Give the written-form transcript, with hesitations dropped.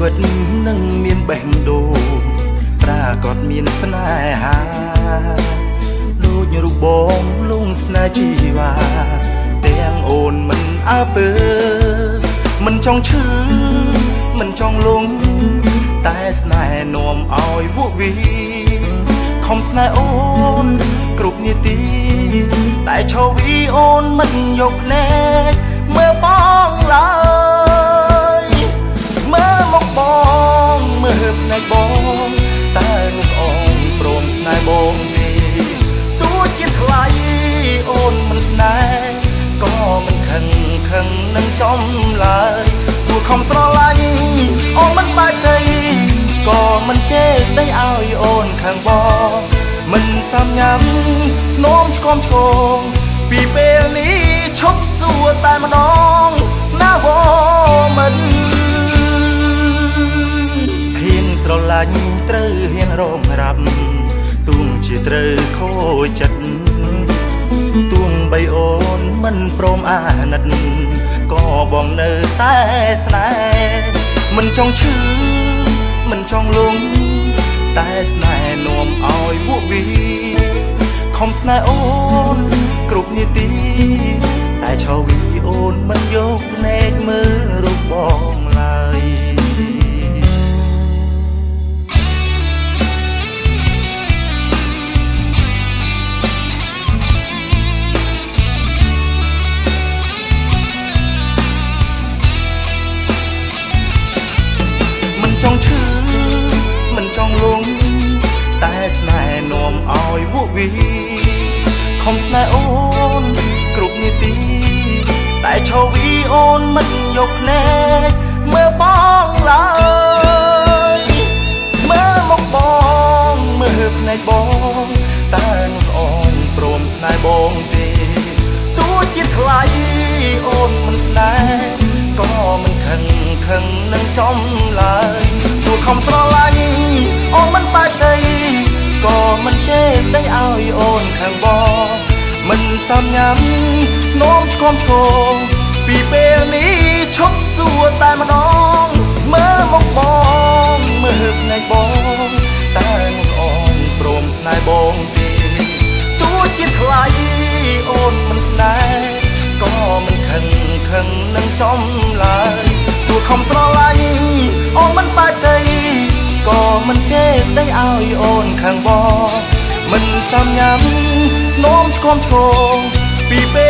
វិតនឹងមានបេះដូងប្រាកដមានស្នេហាដូចរូបបងលងស្នេហ៍ជីវ៉ាទាំងអូនមិនអើពើមិនចង់ឈឺមិនចង់លងតែស្នេហ៍នាំឲ្យវក់វីខំស្នេហ៍អូនគ្រប់នាទីតែឈរវីអូនមិនយកភ្នែកមើលបងឡើយមើលមកបងមើលភ្នែកបងតើលោកអងព្រមស្នេហ៍បងទេទោះជាថ្លៃអូនមិនស្នេហ៍ក៏មិនខឹងនឹងចំឡើយទោះខំស្រឡាញ់អូនមិនបែកទេក៏មិនចេះស្ដីឲ្យអូនខឹងបងមិនសាំញ៉ាំនោមឆ្គំឆ្គងពីពេលនេះឈប់សួរតែម្ដងណាវមិនហ៊ានស្រឡាញ់ត្រូវហ៊ានរងរាប់ទោះជាត្រូវខូចចិត្តទោះបីអូនមិនព្រមអាណិតក៏បងនៅតែស្នេហ៍មិនចង់ឈឺមិនចង់លងតែស្នេហ៍នាំឲ្យវក់វីខំស្នេហ៍អូនគ្រប់នាទីតែឈរវីអូនមិនយកភ្នែកមើលរូបបងឡើយមិនចង់ឈឺមិនចង់លងតែស្នេហ៍នាំឲ្យវក់វីខំស្នេហ៍អូនគ្រប់នាទីតែឈរវីអូនមិនយកភ្នែកមើលបងឡើយមើលមកបងមើលភ្នែកបងតើនឹងអងព្រមស្នេហ៍បងទេទោះជាថ្លៃអូនមិនស្នេហ៍ក៏មិនខឹងនឹងចំឡើយទោះខំស្រឡាញ់អូនមិនបែកទេក៏មិនចេះស្ដីឲ្យអូនខឹងបងមិនសាំញ៉ាំនោមឆ្គំឆ្គងពីពេលនេះឈប់សួរតែម្ដងមើលមកបងមើលភ្នែកបងតើនឹងអងព្រមស្នេហ៍បងទេទោះជាថ្លៃអូនមិនស្នេហ៍ក៏មិនខឹងនឹងចំឡើយទោះខំស្រឡាញ់អូនមិនបែកទេក៏មិនចេះស្ដីឲ្យអូនខឹងបងមិនសាំញ៉ាំនោមឆ្គំឆ្គងពីពេល